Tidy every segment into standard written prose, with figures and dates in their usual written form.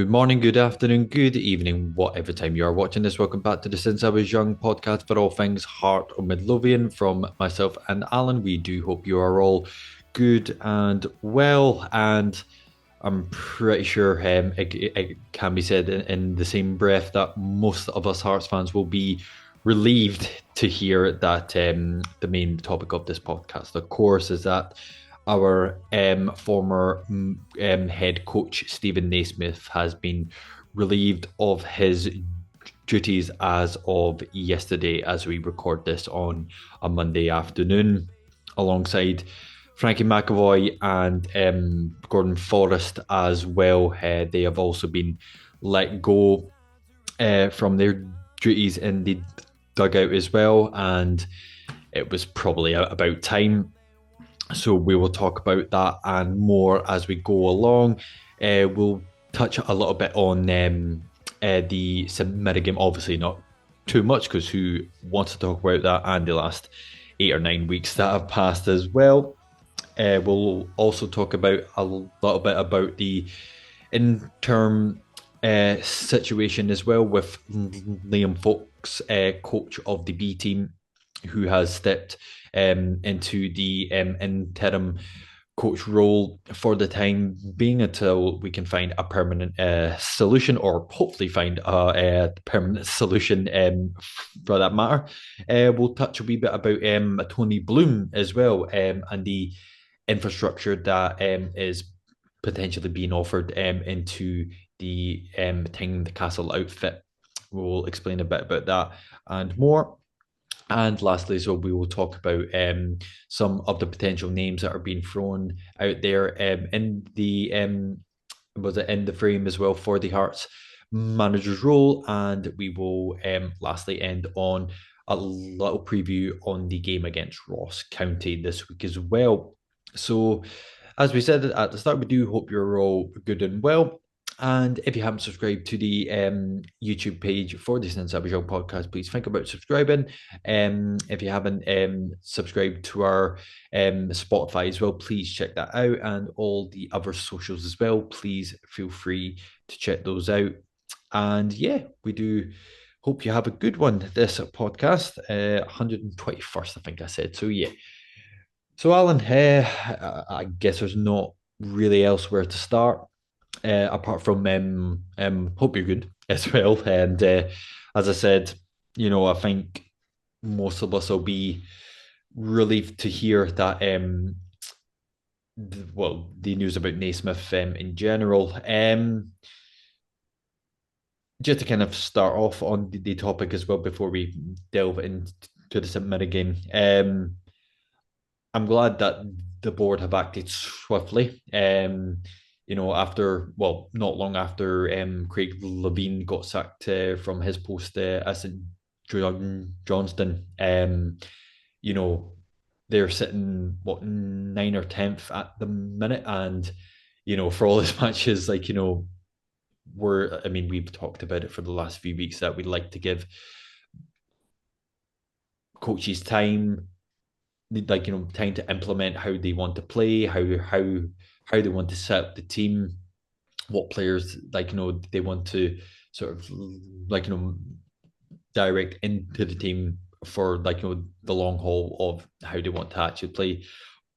Good morning, good afternoon, good evening, whatever time you are watching this. Welcome back to the Since I Was Young podcast for all things Heart of Midlothian from myself and Alan. We do hope you are all good and well, and I'm pretty sure it can be said in the same breath that most of us Hearts fans will be relieved to hear that the main topic of this podcast, of course, is that our former head coach Steven Naismith has been relieved of his duties as of yesterday, as we record this on a Monday afternoon, alongside Frankie McCovey and Gordon Forrest as well. They have also been let go from their duties in the dugout as well, and it was probably about time. So we will talk about that and more as we go along. We'll touch a little bit on the St game. Obviously, not too much because who wants to talk about that and the last 8 or 9 weeks that have passed as well. We'll also talk about a little bit about the interim situation as well with Liam Fox, coach of the B team, who has stepped into the interim coach role for the time being until we can find a permanent solution, or hopefully find a permanent solution for that matter. We'll touch a wee bit about Tony Bloom as well, and the infrastructure that is potentially being offered into the Tynecastle outfit. We'll explain a bit about that and more. And lastly, so we will talk about some of the potential names that are being thrown out there in the was it in the frame as well for the Hearts manager's role, and we will lastly end on a little preview on the game against Ross County this week as well. So, as we said at the start, we do hope you're all good and well. And if you haven't subscribed to the YouTube page for the Since I Was Young podcast, please think about subscribing. If you haven't subscribed to our Spotify as well, please check that out, and all the other socials as well. Please feel free to check those out. And yeah, we do hope you have a good one this podcast, 121st, I think I said. So yeah. So Alan, I guess there's not really elsewhere to start apart from hope you're good as well. And as I said, I think most of us will be relieved to hear that the news about Naismith in general. Just to kind of start off on the topic as well before we delve into the St game. I'm glad that the board have acted swiftly. After not long after Craig Levine got sacked from his post as Johnston. You know, they're sitting ninth or 10th at the minute, and for all as much as we've talked about it for the last few weeks that we'd like to give coaches time, time to implement how they want to play, how they want to set up the team, what players they want to sort of direct into the team for the long haul of how they want to actually play.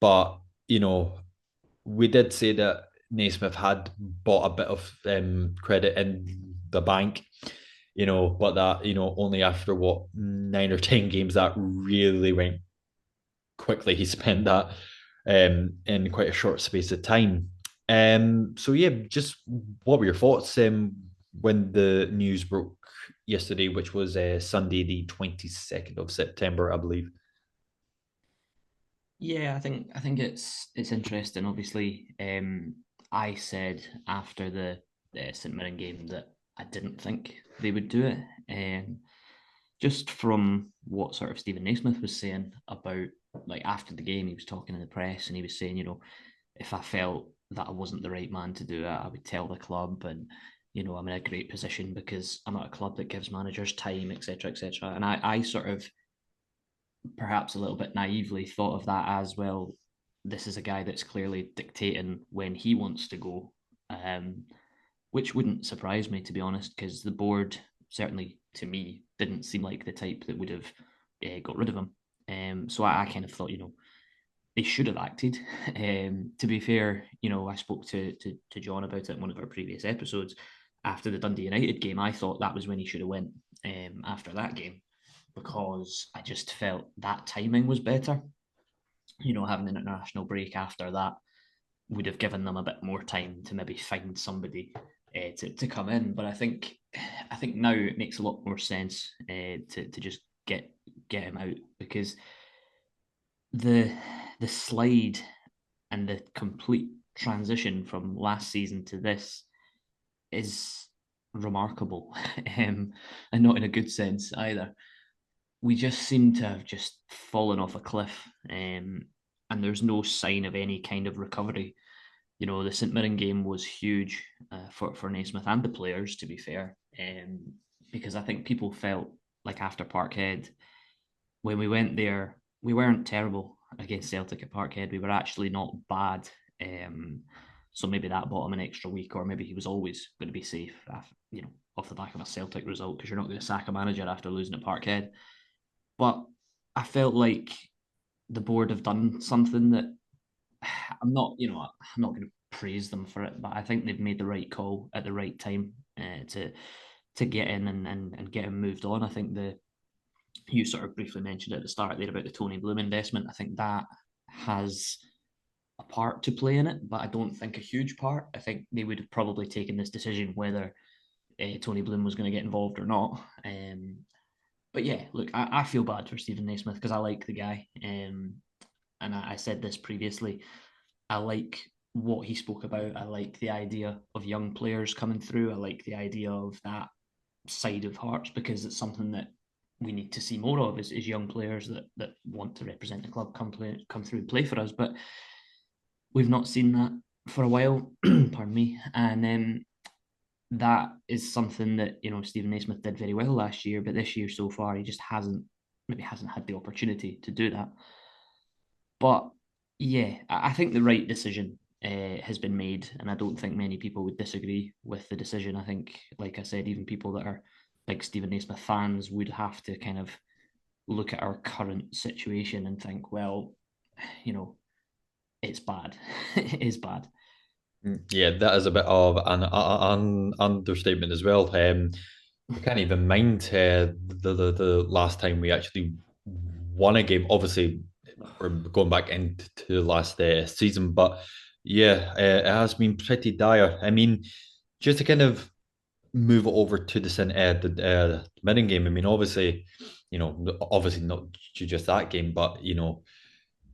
But we did say that Naismith had bought a bit of credit in the bank, but that only after 9 or 10 games that really went quickly. He spent that in quite a short space of time. So yeah, just what were your thoughts when the news broke yesterday, which was Sunday, the 22nd of September, I believe? Yeah, I think it's interesting. Obviously, I said after the St Mirren game that I didn't think they would do it. Just from what sort of Stephen Naismith was saying about after the game, he was talking in the press and he was saying, if I felt that I wasn't the right man to do it, I would tell the club, and I'm in a great position because I'm at a club that gives managers time, etc., etc. And I sort of perhaps a little bit naively thought of that as well. This is a guy that's clearly dictating when he wants to go. which wouldn't surprise me, to be honest, because the board, certainly to me, didn't seem like the type that would have got rid of him. So I kind of thought, they should have acted. To be fair, I spoke to John about it in one of our previous episodes. After the Dundee United game, I thought that was when he should have went after that game, because I just felt that timing was better. Having an international break after that would have given them a bit more time to maybe find somebody to come in. But I think now it makes a lot more sense to just get him out, because the the slide and the complete transition from last season to this is remarkable, and not in a good sense either. We just seem to have just fallen off a cliff, and there's no sign of any kind of recovery. The St Mirren game was huge for Naismith and the players, to be fair, because I think people felt like after Parkhead, when we went there, we weren't terrible against Celtic at Parkhead. We were actually not bad. So maybe that bought him an extra week, or maybe he was always going to be safe, off the back of a Celtic result, because you're not going to sack a manager after losing at Parkhead. But I felt like the board have done something that I'm not going to praise them for it, but I think they've made the right call at the right time to get in and get him moved on. I think you sort of briefly mentioned at the start there about the Tony Bloom investment. I think that has a part to play in it, but I don't think a huge part. I think they would have probably taken this decision whether Tony Bloom was going to get involved or not. But yeah, look, I feel bad for Steven Naismith because I like the guy. And I said this previously. I like what he spoke about. I like the idea of young players coming through. I like the idea of that side of Hearts, because it's something that we need to see more of, is young players that want to represent the club come through and play for us. But we've not seen that for a while. Pardon me. And that is something that Steven Naismith did very well last year, but this year so far he just hasn't had the opportunity to do that. But yeah, I think the right decision has been made, and I don't think many people would disagree with the decision. I think, like I said, even people that are big Steven Naismith fans would have to kind of look at our current situation and think, well, it's bad. It is bad. Yeah, that is a bit of an understatement as well. I can't even mind the last time we actually won a game. Obviously, we're going back into last season, but yeah, it has been pretty dire. I mean, just to kind of move it over to the Mirren game. I mean, obviously not just that game, but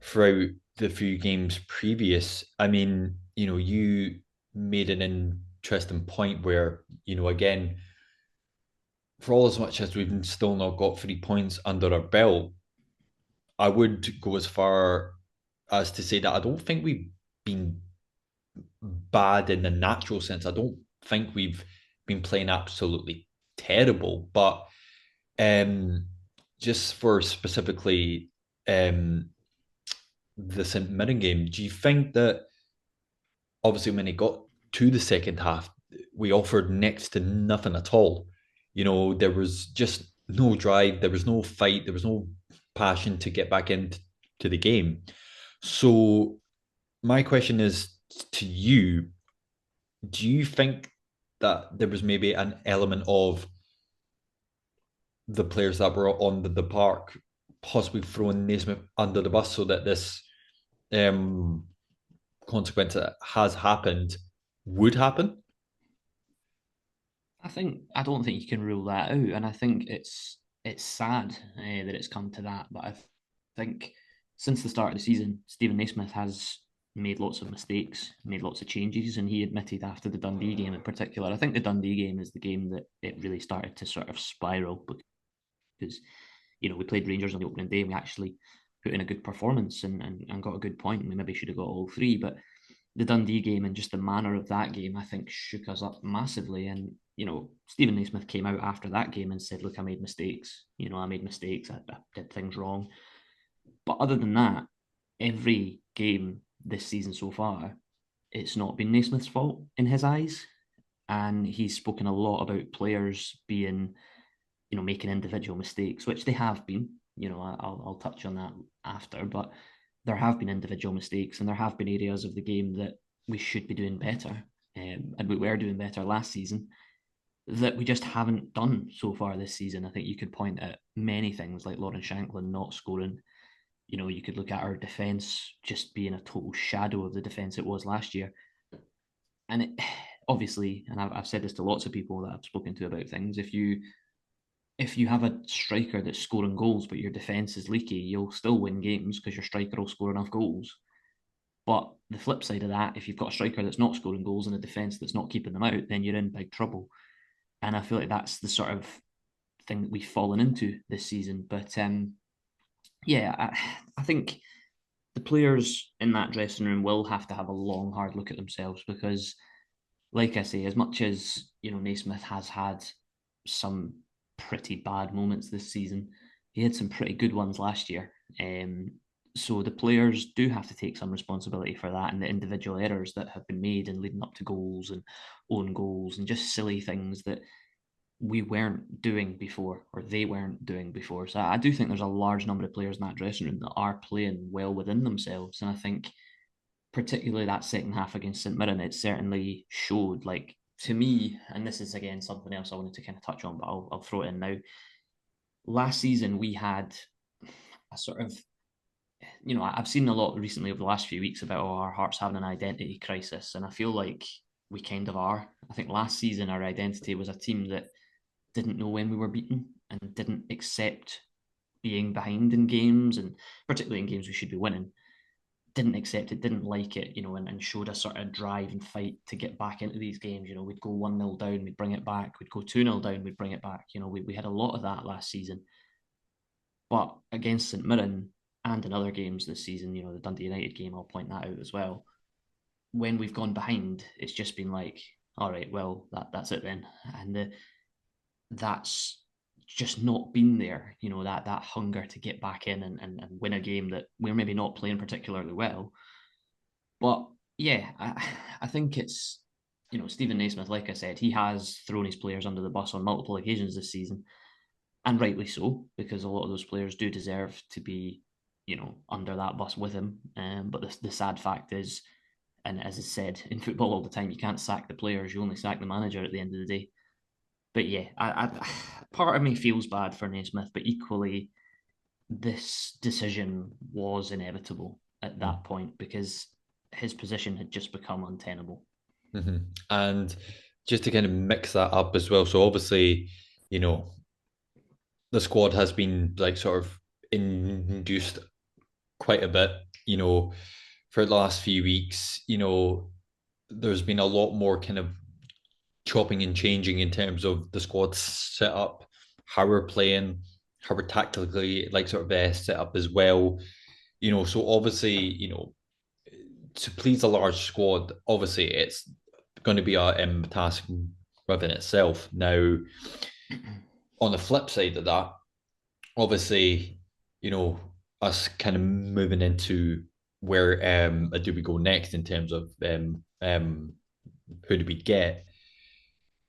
throughout the few games previous. I mean, you made an interesting point where, again, for all as much as we've still not got 3 points under our belt, I would go as far as to say that I don't think we've been bad in the natural sense. I don't think we've been playing absolutely terrible, but um, just for specifically the St Mirren game, do you think that obviously when it got to the second half, we offered next to nothing at all? There was just no drive, there was no fight, there was no passion to get back into the game. So my question is to you: do you think that there was maybe an element of the players that were on the park possibly throwing Naismith under the bus so that this um, consequence that has happened would happen? I don't think you can rule that out, and I think it's sad that it's come to that. But I think since the start of the season, Steven Naismith has made lots of mistakes, made lots of changes, and he admitted after the Dundee game in particular. I think the Dundee game is the game that it really started to sort of spiral, because we played Rangers on the opening day and we actually put in a good performance and got a good point. We maybe should have got all three, but the Dundee game and just the manner of that game, I think, shook us up massively. And Steven Naismith came out after that game and said, "Look, I made mistakes. I made mistakes. I did things wrong." But other than that, every game this season so far, it's not been Naismith's fault in his eyes. and he's spoken a lot about players being, making individual mistakes, which they have been. I'll touch on that after, but there have been individual mistakes, and there have been areas of the game that we should be doing better, and we were doing better last season that we just haven't done so far this season. I think you could point at many things like Lauren Shanklin not scoring. You could look at our defence just being a total shadow of the defence it was last year. And obviously, and I've said this to lots of people that I've spoken to about things, if you have a striker that's scoring goals but your defence is leaky, you'll still win games because your striker will score enough goals. But the flip side of that, if you've got a striker that's not scoring goals and a defence that's not keeping them out, then you're in big trouble. And I feel like that's the sort of thing that we've fallen into this season. But yeah, I think the players in that dressing room will have to have a long, hard look at themselves because, like I say, as much as Naismith has had some pretty bad moments this season, he had some pretty good ones last year. So the players do have to take some responsibility for that and the individual errors that have been made in leading up to goals and own goals and just silly things that we weren't doing before or they weren't doing before. So I do think there's a large number of players in that dressing room that are playing well within themselves. And I think particularly that second half against St Mirren, it certainly showed, like, to me, and this is again something else I wanted to kind of touch on, but I'll throw it in now. Last season, we had a sort of, I've seen a lot recently over the last few weeks about our Hearts having an identity crisis, and I feel like we kind of are. I think last season, our identity was a team that didn't know when we were beaten and didn't accept being behind in games, and particularly in games we should be winning, didn't accept it, didn't like it, and showed a sort of drive and fight to get back into these games. We'd go 1-0 down, we'd bring it back. We'd go 2-0 down, we'd bring it back. We had a lot of that last season. But against St Mirren and in other games this season, the Dundee United game, I'll point that out as well. When we've gone behind, it's just been like, all right, well, that's it then. And that's just not been there, that hunger to get back in and win a game that we're maybe not playing particularly well. But yeah, I think it's, Steven Naismith, like I said, he has thrown his players under the bus on multiple occasions this season, and rightly so, because a lot of those players do deserve to be, under that bus with him. But the sad fact is, and as is said in football all the time, you can't sack the players, you only sack the manager at the end of the day. But yeah, part of me feels bad for Naismith, but equally, this decision was inevitable at that point because his position had just become untenable. Mm-hmm. And just to kind of mix that up as well. So obviously, you know, the squad has been like sort of induced quite a bit, for the last few weeks. There's been a lot more kind of chopping and changing in terms of the squad setup, how we're playing, how we're tactically like sort of set up as well. So obviously, to please a large squad, obviously it's going to be a task within itself. Now, on the flip side of that, obviously, you know, us kind of moving into where do we go next in terms of who do we get?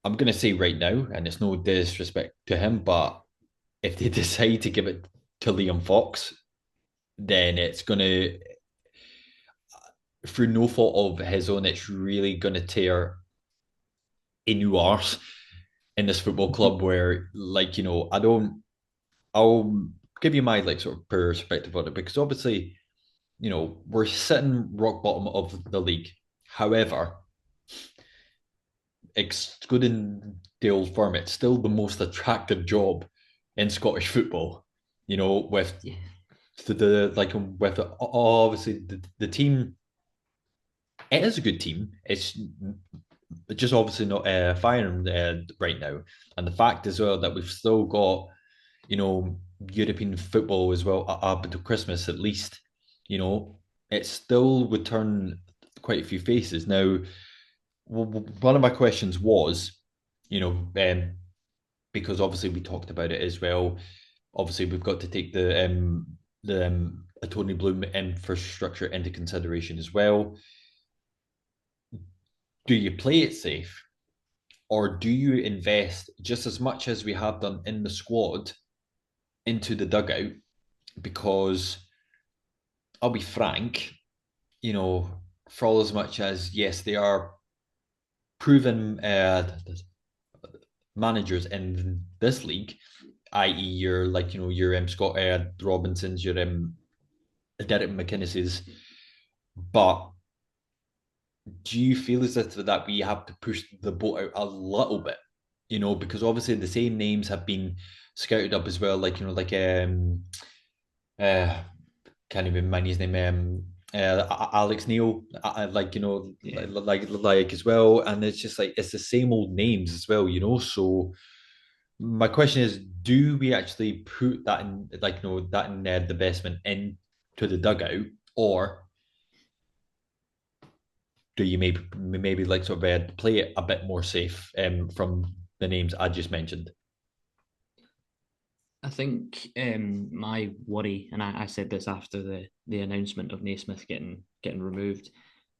I'm gonna say right now, and it's no disrespect to him, but if they decide to give it to Liam Fox, then it's gonna, through no fault of his own, it's really gonna tear a new arse in this football club where, like, I'll give you my like sort of perspective on it because obviously, we're sitting rock bottom of the league. However, excluding the old firm, it's still the most attractive job in Scottish football. With Yeah. the like with obviously the team, it is a good team. It's just obviously not firing right now, and the fact as well that we've still got European football as well up until Christmas at least. It still would turn quite a few faces. Now, one of my questions was, because obviously we talked about it as well. Obviously, we've got to take the Tony Bloom infrastructure into consideration as well. Do you play it safe, or do you invest just as much as we have done in the squad into the dugout? Because I'll be frank, for all as much as yes, they are proven managers in this league, i.e., your your Scott Robinsons, your Derek McInnes's, but do you feel as if that we have to push the boat out a little bit? Because obviously the same names have been scouted up as well, uh can't even mind his name, Alex Neil, Yeah. as well, and it's just like it's the same old names as well, So my question is, do we actually put that in, that in the investment into the dugout, or do you maybe like sort of play it a bit more safe from the names I just mentioned? I think my worry, and I said this after the announcement of Naismith getting removed,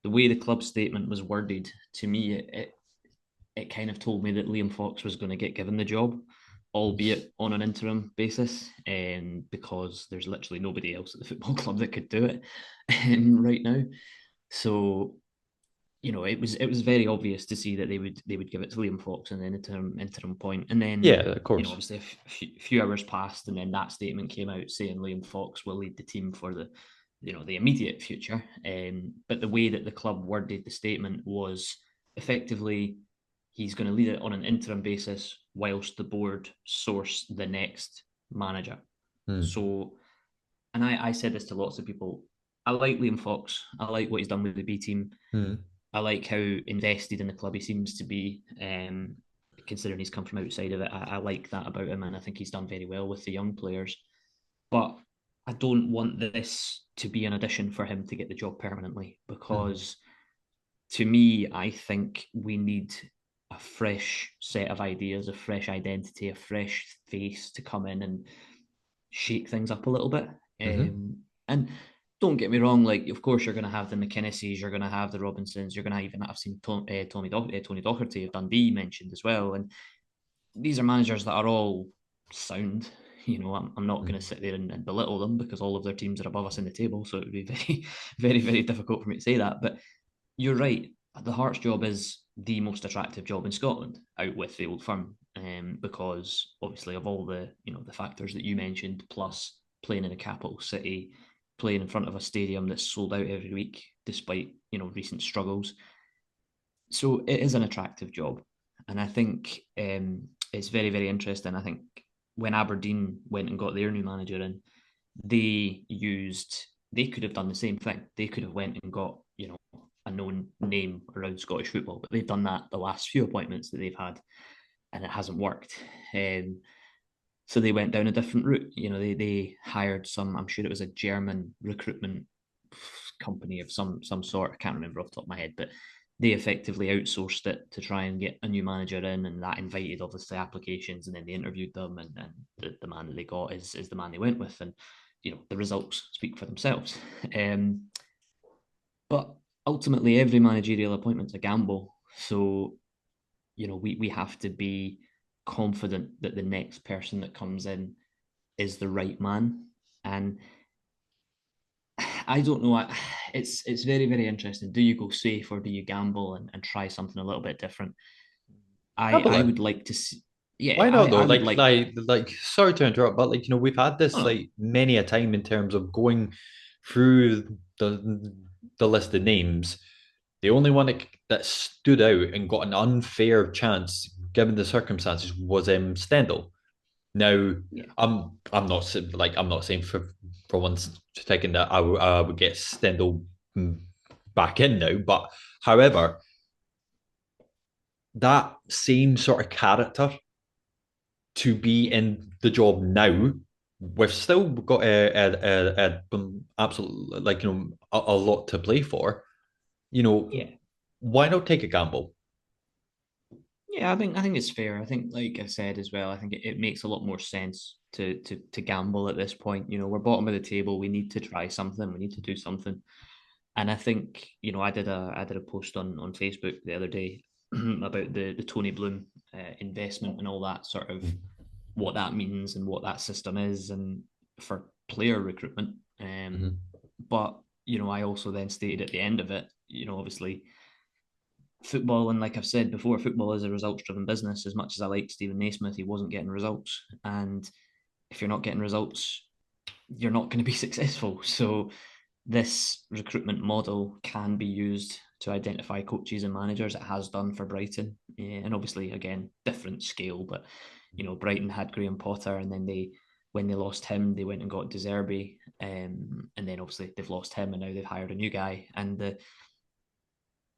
the way the club statement was worded, to me, it kind of told me that Liam Fox was going to get given the job, albeit on an interim basis, because there's literally nobody else at the football club that could do it right now. So it was very obvious to see that they would give it to Liam Fox in the interim point, and then Yeah, of course. obviously a few hours passed, and then that statement came out saying Liam Fox will lead the team for the immediate future. But the way that the club worded the statement was effectively he's going to lead it on an interim basis whilst the board source the next manager. Hmm. So, and I said this to lots of people. I like Liam Fox. I like what he's done with the B team. Hmm. I like how invested in the club he seems to be, considering he's come from outside of it. I like that about him, and I think he's done very well with the young players. But I don't want this to be an addition for him to get the job permanently, Hmm. because to me, I think we need a fresh set of ideas, a fresh identity, a fresh face to come in and shake things up a little bit. Hmm. And don't get me wrong, like of course you're going to have the McKinnesses, you're going to have the Robinsons, you're going to even have seen Tony Docherty of Dundee mentioned as well, and these are managers that are all sound. I'm not going to sit there and belittle them because all of their teams are above us in the table, so it would be very, very, very difficult for me to say that. But you're right. The Hearts job is the most attractive job in Scotland, out with the Old Firm, because obviously of all the factors that you mentioned, plus playing in a capital city, playing in front of a stadium that's sold out every week, despite recent struggles. So it is an attractive job, and I think it's very, very interesting. I think when Aberdeen went and got their new manager in, they could have done the same thing. They could have went and got a known name around Scottish football, but they've done that the last few appointments that they've had, and it hasn't worked. So they went down a different route. They hired some. I'm sure it was a German recruitment company of some sort. I can't remember off the top of my head, but they effectively outsourced it to try and get a new manager in, and that invited obviously applications, and then they interviewed them, and the man that they got is the man they went with, and the results speak for themselves. But ultimately, every managerial appointment's a gamble. So we have to be confident that the next person that comes in is the right man. And I don't know. It's very, very interesting. Do you go safe or do you gamble and try something a little bit different? I Gambling. would like to see. Yeah, Why not though? I would like. Sorry to interrupt, but we've had Oh this no, many a time in terms of going through the list of names. The only one that stood out and got an unfair chance, given the circumstances, was Stendhal. Now, yeah, I'm not saying for once taking that I would get Stendhal back in now, but however, that same sort of character to be in the job now, we've still got absolutely a lot to play for. You know, yeah. why not take a gamble? Yeah, I think it's fair. I think, like I said as well, I think it makes a lot more sense to gamble at this point. We're bottom of the table. We need to try something. We need to do something. And I think, I did a post on Facebook the other day, about the Tony Bloom investment and all that sort of what that means and what that system is and for player recruitment. Mm-hmm. But I also then stated at the end of it, obviously football, and like I've said before, football is a results driven business. As much as I liked Steven Naismith, he wasn't getting results. And if you're not getting results, you're not going to be successful. So this recruitment model can be used to identify coaches and managers. It has done for Brighton, and obviously, again, different scale. But Brighton had Graham Potter, and then when they lost him, they went and got De Zerbi, and then obviously they've lost him, and now they've hired a new guy. And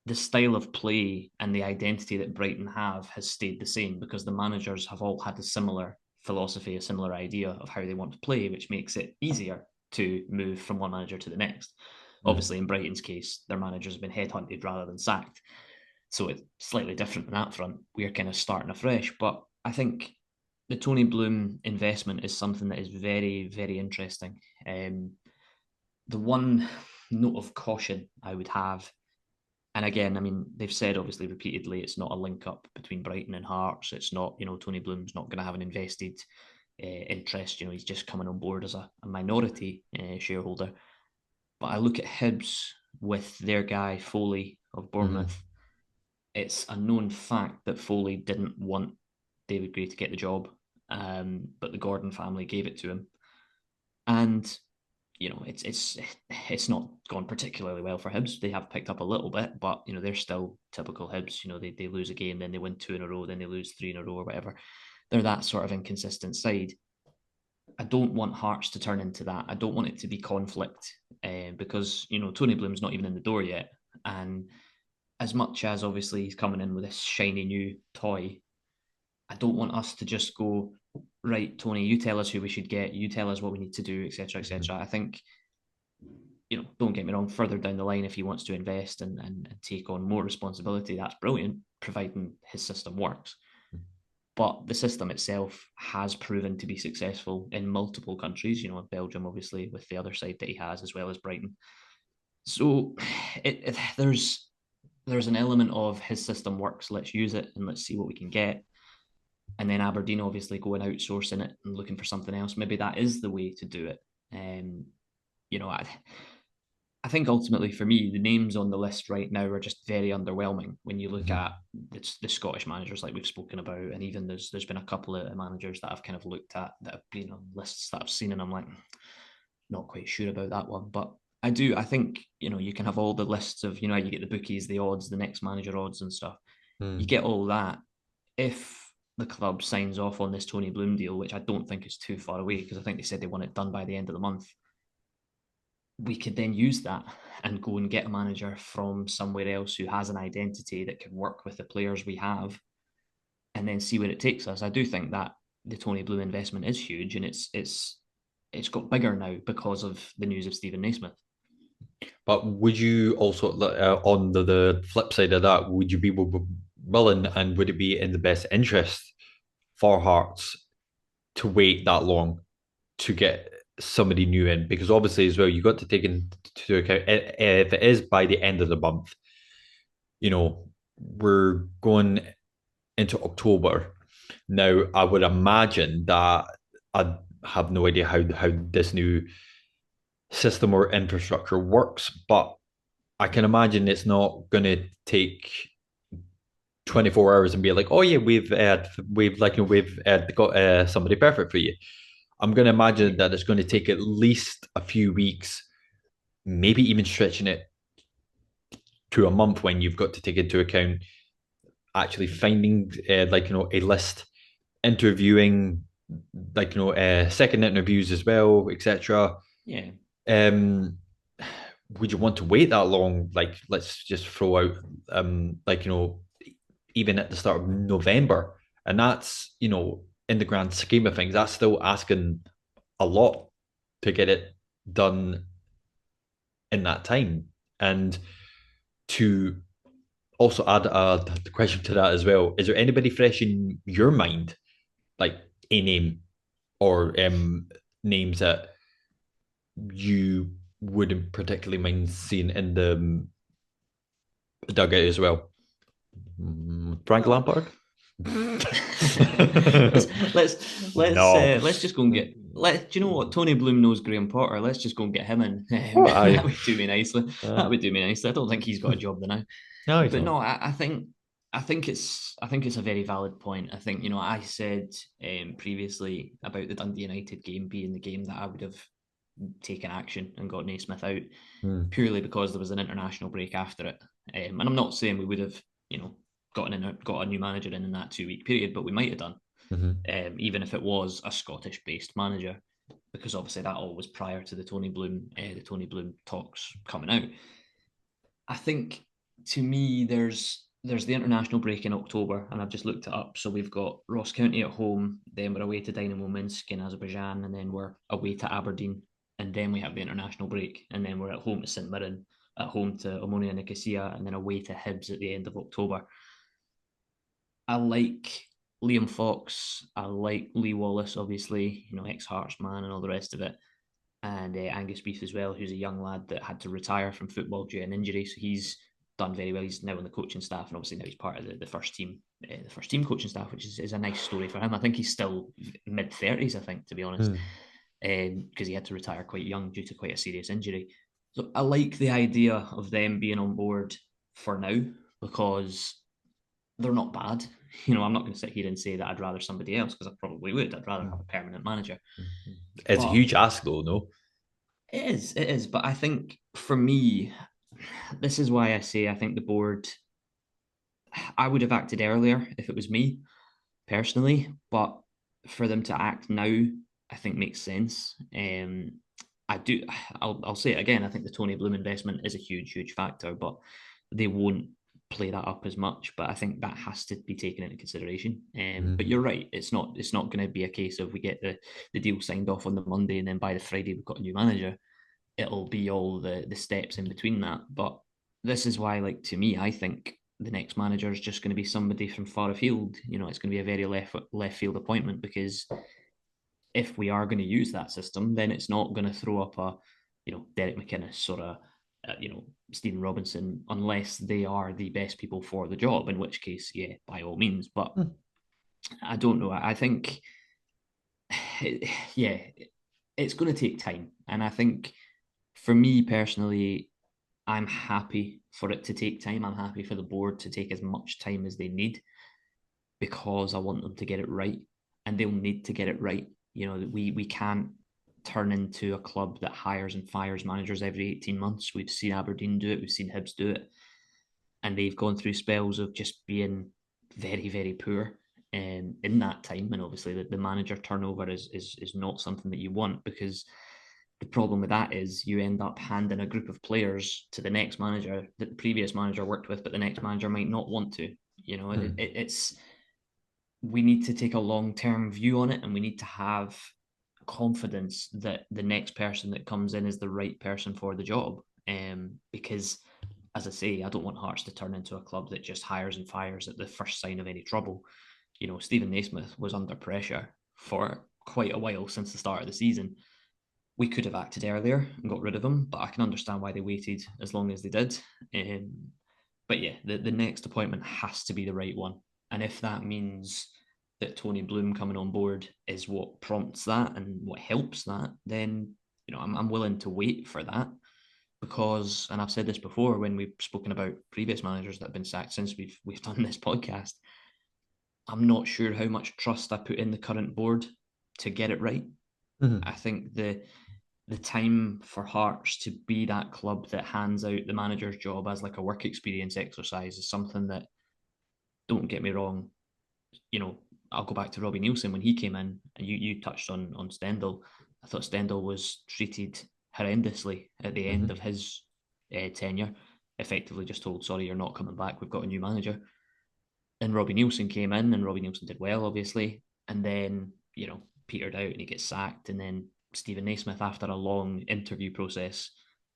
the style of play and the identity that Brighton have has stayed the same because the managers have all had a similar philosophy, a similar idea of how they want to play, which makes it easier to move from one manager to the next. Obviously, in Brighton's case, their managers have been headhunted rather than sacked. So it's slightly different on that front. We're kind of starting afresh. But I think the Tony Bloom investment is something that is very, very interesting. The one note of caution I would have, and again, I mean, they've said obviously repeatedly it's not a link up between Brighton and Hearts. It's not, Tony Bloom's not going to have an invested interest. He's just coming on board as a minority shareholder. But I look at Hibs with their guy Foley of Mm-hmm. Bournemouth. It's a known fact that Foley didn't want David Gray to get the job, but the Gordon family gave it to him. And it's not gone particularly well for Hibs. They have picked up a little bit, but they're still typical Hibs. They lose a game, then they win two in a row, then they lose three in a row or whatever. They're that sort of inconsistent side. I don't want Hearts to turn into that. I don't want it to be conflict because Tony Bloom's not even in the door yet, and as much as obviously he's coming in with this shiny new toy, I don't want us to just go, right, Tony, you tell us who we should get, you tell us what we need to do, etc., etc. I think, don't get me wrong, further down the line, if he wants to invest and take on more responsibility, that's brilliant, providing his system works. But the system itself has proven to be successful in multiple countries, Belgium, obviously, with the other side that he has, as well as Brighton. So there's an element of his system works, let's use it and let's see what we can get. And then Aberdeen obviously going outsourcing it and looking for something else. Maybe that is the way to do it. Um, I think ultimately for me, the names on the list right now are just very underwhelming when you look Mm-hmm. at the Scottish managers like we've spoken about, and even there's been a couple of managers that I've kind of looked at that have been on lists that I've seen, and I'm like, not quite sure about that one. But I think, you can have all the lists of, you get the bookies, the odds, the next manager odds and stuff. You get all that. If the club signs off on this Tony Bloom deal, which I don't think is too far away, because I think they said they want it done by the end of the month, we could then use that and go and get a manager from somewhere else who has an identity that can work with the players we have and then see where it takes us. I do think that the Tony Bloom investment is huge, and it's got bigger now because of the news of Steven Naismith. But would you also, on the flip side of that, would you be willing and would it be in the best interest for Hearts to wait that long to get somebody new in? Because obviously, as well, you got to take into account if it is by the end of the month, we're going into October. Now, I would imagine that I have no idea how this new system or infrastructure works, but I can imagine it's not going to take 24 hours and be like, oh yeah, we've got somebody perfect for you. I'm going to imagine that it's going to take at least a few weeks, maybe even stretching it to a month when you've got to take into account actually finding a list, interviewing second interviews as well, etc. Yeah. Um, would you want to wait that long? Like, let's just throw out, even at the start of November, and that's in the grand scheme of things, that's still asking a lot to get it done in that time. And to also add a question to that as well, is there anybody fresh in your mind, like a name or names that you wouldn't particularly mind seeing in the dugout as well? Frank Well, Lampard? let's No. let's just go and get do you know what, Tony Bloom knows Graham Potter, let's just go and get him in. Oh, That aye. would do me nicely. That would do me nicely. I don't think he's got a job there now. No, he's But not. no, I think it's a very valid point. I think, I said previously about the Dundee United game being the game that I would have taken action and got Naismith out Mm, purely because there was an international break after it. And I'm not saying we would have, got a new manager in that 2 week period, but we might have done, mhm, even if it was a Scottish-based manager, because obviously that all was prior to the Tony Bloom talks coming out. I think, to me, there's the international break in October, and I've just looked it up. So we've got Ross County at home, then we're away to Dynamo Minsk in Azerbaijan, and then we're away to Aberdeen, and then we have the international break, and then we're at home to St Mirren, at home to Omonia Nicosia, and then away to Hibs at the end of October. I like Liam Fox. I like Lee Wallace, obviously, ex Hearts man and all the rest of it. And Angus Beef as well, who's a young lad that had to retire from football due to an injury. So he's done very well. He's now on the coaching staff, and obviously now he's part of the first team coaching staff, which is a nice story for him. I think he's still mid-30s, I think, to be honest, mm, because he had to retire quite young due to quite a serious injury. So I like the idea of them being on board for now, because they're not bad. I'm not going to sit here and say that I'd rather somebody else, because I probably would. I'd rather mm, have a permanent manager. mm. It's a But huge ask, though, no? it is. But I think for me, this is why I say I think the board, I would have acted earlier if it was me personally, but for them to act now, I think makes sense. I do. I'll say it again. I think the Tony Bloom investment is a huge factor, but they won't play that up as much. But I think that has to be taken into consideration. But Mm, you're right. It's not going to be a case of we get the deal signed off on the Monday, and then by the Friday we've got a new manager. It'll be all the steps in between that. But this is why, like, to me, I think the next manager is just going to be somebody from far afield. It's going to be a very left field appointment, because if we are going to use that system, then it's not going to throw up a, Derek McInnes or Stephen Robinson, unless they are the best people for the job. In which case, yeah, by all means. But mm, I don't know. I think, yeah, it's going to take time, and I think for me personally, I'm happy for it to take time. I'm happy for the board to take as much time as they need, because I want them to get it right, and they'll need to get it right. We can't turn into a club that hires and fires managers every 18 months. We've seen Aberdeen do it, we've seen Hibs do it, and they've gone through spells of just being very poor in that time. And obviously, the manager turnover is not something that you want, because the problem with that is you end up handing a group of players to the next manager that the previous manager worked with, but the next manager might not want to. mm, It's we need to take a long-term view on it, and we need to have confidence that the next person that comes in is the right person for the job. Because, as I say, I don't want Hearts to turn into a club that just hires and fires at the first sign of any trouble. Steven Naismith was under pressure for quite a while since the start of the season. We could have acted earlier and got rid of him, but I can understand why they waited as long as they did. But yeah, the next appointment has to be the right one. And if that means that Tony Bloom coming on board is what prompts that and what helps that, then I'm willing to wait for that, because, and I've said this before when we've spoken about previous managers that have been sacked since we've done this podcast, I'm not sure how much trust I put in the current board to get it right. mm, I think the time for Hearts to be that club that hands out the manager's job as like a work experience exercise is something that, don't get me wrong, you know, I'll go back to Robbie Nielsen when he came in, and you touched on Stendhal. I thought Stendhal was treated horrendously at the end mhm. of his tenure. Effectively, just told, "Sorry, you're not coming back. We've got a new manager." And Robbie Nielsen came in, and Robbie Nielsen did well, obviously. And then, petered out and he gets sacked. And then Steven Naismith, after a long interview process,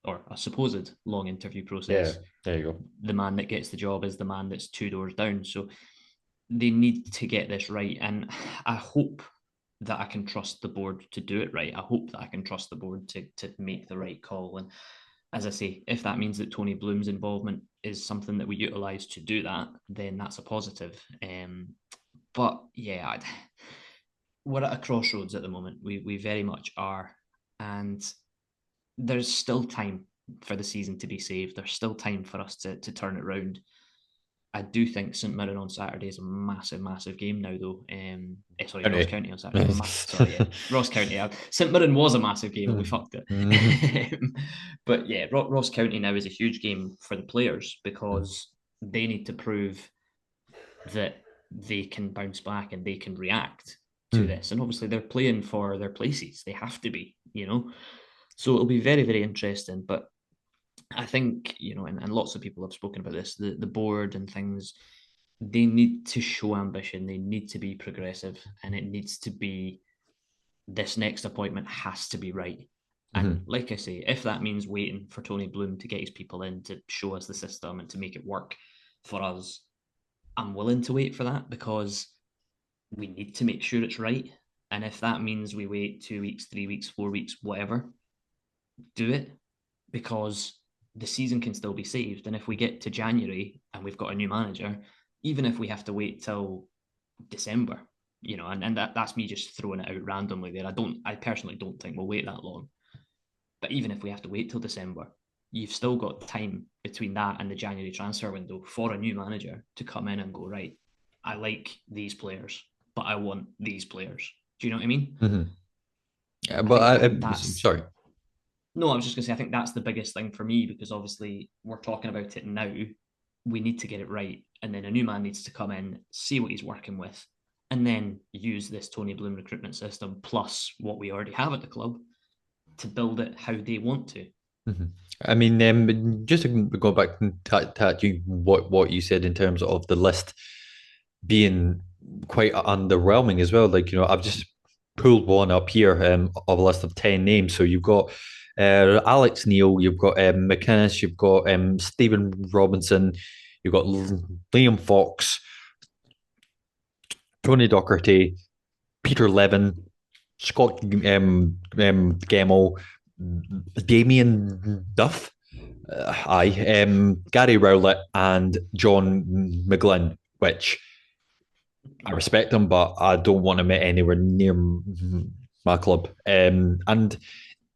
or a supposed long interview Yeah, process, there you go. the man that gets the job is the man that's two doors down. So they need to get this right. And I hope that I can trust the board to do it right. I hope that I can trust the board to make the right call. And as I say, if that means that Tony Bloom's involvement is something that we utilise to do that, then that's a positive. But yeah, we're at a crossroads at the moment. We very much are, and there's still time for the season to be saved. There's still time for us to turn it around. I do think St Mirren on Saturday is a massive, massive game now, though. Sorry, Ross Anyway. County on Saturday. Sorry, yeah, Ross County. St Mirren was a massive game, and we fucked it. But yeah, Ross County now is a huge game for the players because they need to prove that they can bounce back and they can react to this. And obviously, they're playing for their places. They have to be, you know. So it'll be very, very interesting. But I think, and lots of people have spoken about this, the board and things, they need to show ambition. They need to be progressive, and it needs to be this next appointment has to be right. And like I say, if that means waiting for Tony Bloom to get his people in to show us the system and to make it work for us, I'm willing to wait for that because we need to make sure it's right. And if that means we wait 2 weeks, 3 weeks, 4 weeks, whatever, do it because the season can still be saved. And if we get to January and we've got a new manager, even if we have to wait till December, and that's me just throwing it out randomly there. I personally don't think we'll wait that long. But even if we have to wait till December, you've still got time between that and the January transfer window for a new manager to come in and go, right, I like these players, but I want these players. Do you know what I mean? Yeah, I but think that's sorry. no, I was just going to say, I think that's the biggest thing for me because obviously we're talking about it now. We need to get it right. And then a new man needs to come in, see what he's working with, and then use this Tony Bloom recruitment system plus what we already have at the club to build it how they want to. I mean, just to go back and touching what you said in terms of the list being quite underwhelming as well. Like, I've just pulled one up here of a list of 10 names. So you've got Alex Neil, you've got McInnes, you've got Stephen Robinson, you've got Liam Fox, Tony Docherty, Peter Levin, Scott Gemmell, Damien Duff, Gary Rowlett, and John McGlynn, which I respect him, but I don't want him anywhere near my club. And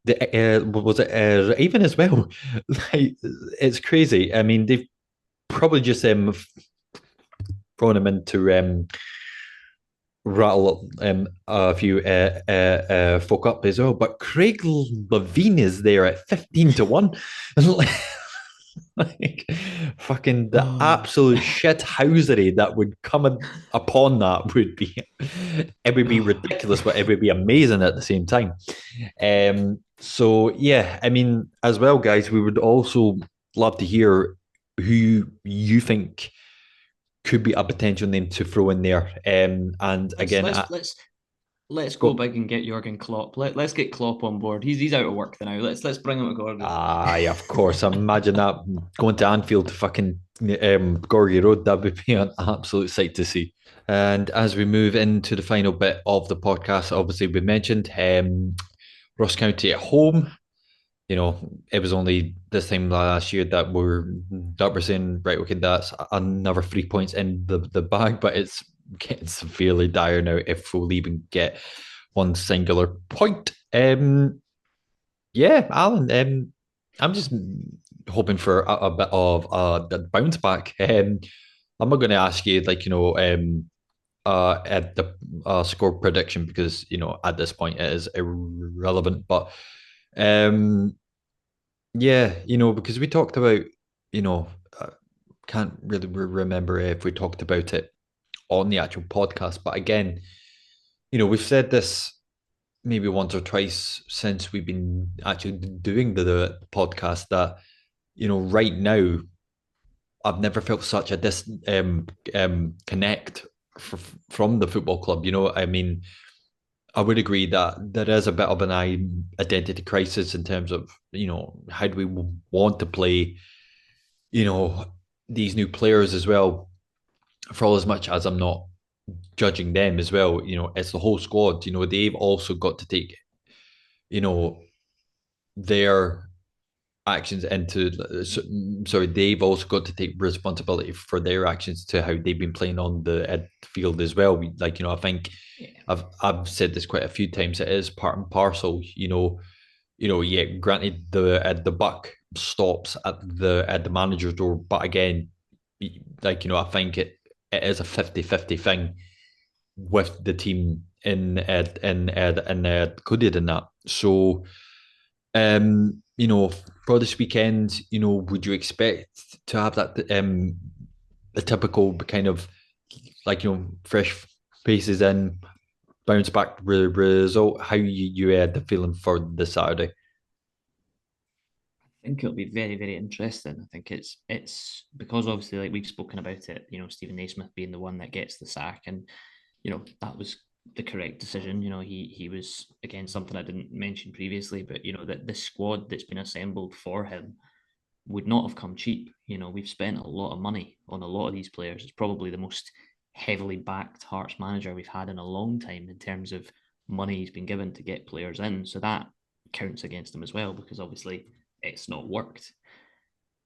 was it even as well? Like, it's crazy. I mean, they've probably just thrown him into rattle a few folk up as well. But Craig Levine is there at 15-1. Like, fucking the absolute shithousery that would come upon that would be it would be ridiculous, but it would be amazing at the same time. So yeah, I mean, as well, guys, we would also love to hear who you think could be a potential name to throw in there. And let's again, let's let's let's go go. big and get Jurgen Klopp. Let's get Klopp on board. He's out of work now. Let's bring him to Gorgie. Aye, of course. Imagine that going to Anfield to fucking Gorgie Road. That would be an absolute sight to see. And as we move into the final bit of the podcast, obviously we mentioned Ross County at home. It was only this time last year that we're saying, right, okay, that's another 3 points in the bag, but it's getting severely dire now if we'll even get one singular point. Yeah, Alan, I'm just hoping for a bit of a bounce back. I'm not going to ask you, like, at the score prediction because at this point it is irrelevant. But yeah, because we talked about, you know, uh, can't really remember if we talked about it on the actual podcast. But again, we've said this maybe once or twice since we've been actually doing the podcast that, right now, I've never felt such a connect from the football club. I mean, I would agree that there is a bit of an identity crisis in terms of, how do we want to play, you know, these new players as well. For all as much as I'm not judging them as well, it's the whole squad. They've also got to take, their actions into sorry, they've also got to take responsibility for their actions to how they've been playing on the field as well. Like, I think Yeah. I've said this quite a few times. It is part and parcel. Yeah. Granted, the buck stops at the manager's door, but again, I think it is a 50-50 thing with the team in Coded in that. So, for this weekend, would you expect to have that a typical kind of like fresh faces in bounce back result? How you had the feeling for the Saturday? I think it'll be very, very interesting. I think it's because obviously, like we've spoken about it, Steven Naismith being the one that gets the sack, and that was the correct decision. He was again something I didn't mention previously, but that the squad that's been assembled for him would not have come cheap. We've spent a lot of money on a lot of these players. It's probably the most heavily backed Hearts manager we've had in a long time in terms of money he's been given to get players in. So that counts against him as well because obviously it's not worked.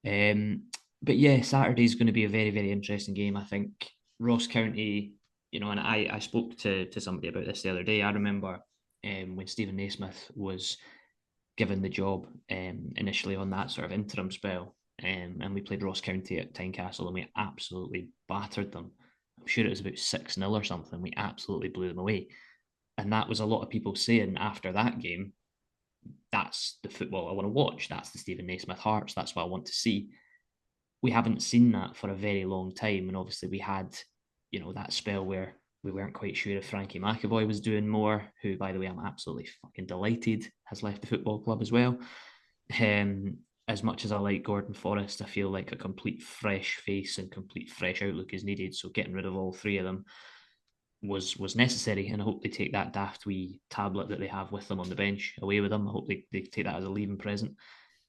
Um, but yeah, Saturday's going to be a very, very interesting game. I think Ross County, and I spoke to somebody about this the other day. I remember when Steven Naismith was given the job initially on that sort of interim spell. And we played Ross County at Tynecastle and we absolutely battered them. I'm sure it was about 6-0 or something. We absolutely blew them away. And that was a lot of people saying after that game, that's the football I want to watch. That's the Steven Naismith Hearts. That's what I want to see. We haven't seen that for a very long time. And obviously, we had, that spell where we weren't quite sure if Frankie McCovey was doing more, who, by the way, I'm absolutely fucking delighted has left the football club as well. Um, as much as I like Gordon Forrest, I feel like a complete fresh face and complete fresh outlook is needed. So getting rid of all three of them was necessary, and I hope they take that daft wee tablet that they have with them on the bench away with them. I hope they take that as a leaving present.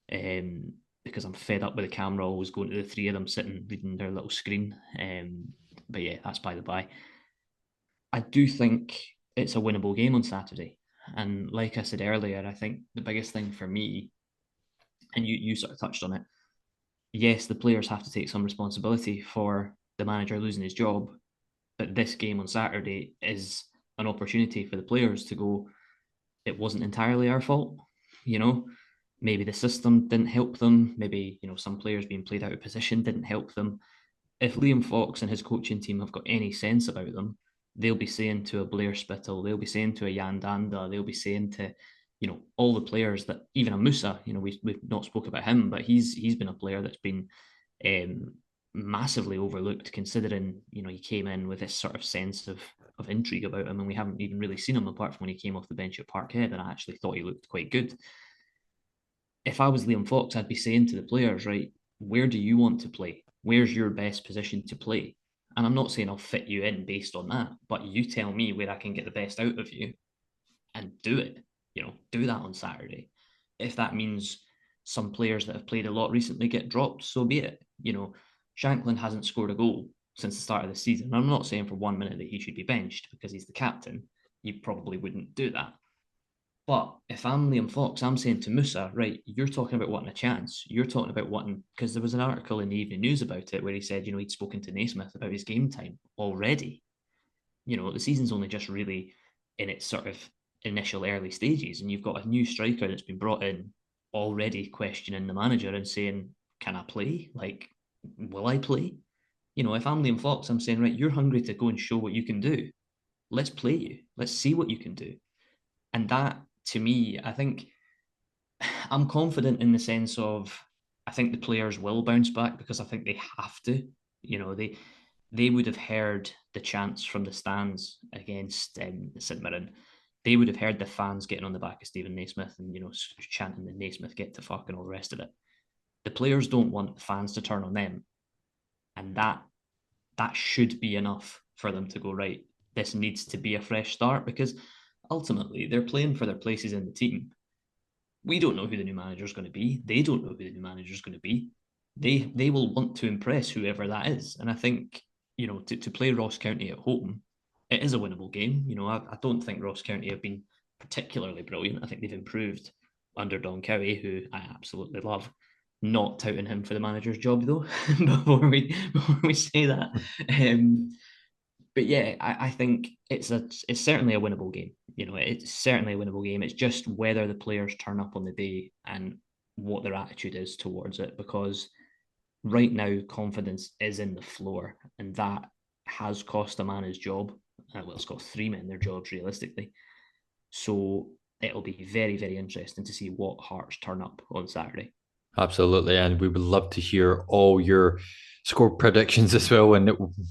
Because I'm fed up with the camera always going to the three of them sitting reading their little screen. But yeah, that's by the by. I do think it's a winnable game on Saturday. And like I said earlier, I think the biggest thing for me, and you sort of touched on it, yes, the players have to take some responsibility for the manager losing his job, but this game on Saturday is an opportunity for the players to go, it wasn't entirely our fault. You know, maybe the system didn't help them. Maybe, some players being played out of position didn't help them. If Liam Fox and his coaching team have got any sense about them, they'll be saying to a Blair Spittle, they'll be saying to a Jan Danda, they'll be saying to, all the players that even a Musa, we've not spoke about him, but he's been a player that's been um, massively overlooked considering, he came in with this sort of sense of intrigue about him and we haven't even really seen him apart from when he came off the bench at Parkhead and I actually thought he looked quite good. If I was Liam Fox, I'd be saying to the players, right, where do you want to play? Where's your best position to play? And I'm not saying I'll fit you in based on that, but you tell me where I can get the best out of you and do it. Do that on Saturday. If that means some players that have played a lot recently get dropped, so be it. Shanklin hasn't scored a goal since the start of the season. I'm not saying for 1 minute that he should be benched because he's the captain. You probably wouldn't do that. But if I'm Liam Fox, I'm saying to Musa, right, you're talking about wanting a chance. You're talking about wanting, because there was an article in the Evening News about it where he said, he'd spoken to Naismith about his game time already. The season's only just really in its sort of initial early stages, and you've got a new striker that's been brought in already questioning the manager and saying, can I play? Like, will I play? If I'm Liam Fox, I'm saying, right, you're hungry to go and show what you can do. Let's play you. Let's see what you can do. And that, to me, I think I'm confident in the sense of I think the players will bounce back because I think they have to. They would have heard the chants from the stands against St Mirren. They would have heard the fans getting on the back of Steven Naismith and chanting the Naismith get to fuck and all the rest of it. The players don't want the fans to turn on them, and that should be enough for them to go right. This needs to be a fresh start because ultimately they're playing for their places in the team. We don't know who the new manager is going to be. They don't know who the new manager is going to be. They will want to impress whoever that is. And I think, to play Ross County at home, it is a winnable game. I don't think Ross County have been particularly brilliant. I think they've improved under Don Cowie, who I absolutely love. Not touting him for the manager's job though. before we say that, but yeah, I think it's certainly a winnable game. You know, it's certainly a winnable game. It's just whether the players turn up on the day and what their attitude is towards it. Because right now, confidence is in the floor, and that has cost a man his job. Well, it's cost three men their jobs realistically. So it'll be very, very interesting to see what Hearts turn up on Saturday. Absolutely, and we would love to hear all your score predictions as well, and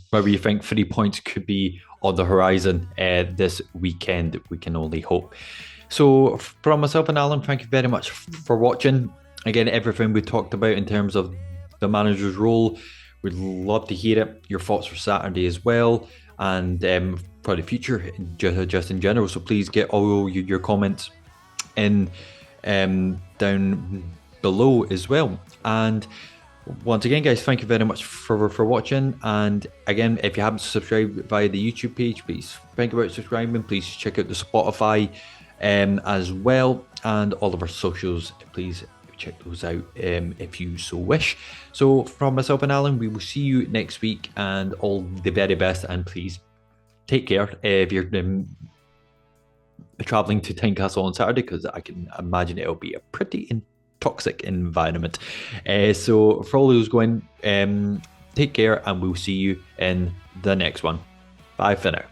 whether you think 3 points could be on the horizon this weekend. We can only hope. So, from myself and Alan, thank you very much for watching. Again, everything we talked about in terms of the manager's role, we'd love to hear it. Your thoughts for Saturday as well, and for the future, just in general. So please get all your comments in down below as well. And once again, guys, thank you very much for watching. And again, if you haven't subscribed via the YouTube page, please think about subscribing. Please check out the Spotify as well, and all of our socials. Please check those out if you so wish. So from myself and Alan, we will see you next week, and all the very best. And please take care if you're traveling to Tynecastle on Saturday, because I can imagine it'll be a pretty toxic environment. So for all those going, take care, and we'll see you in the next one. Bye for now.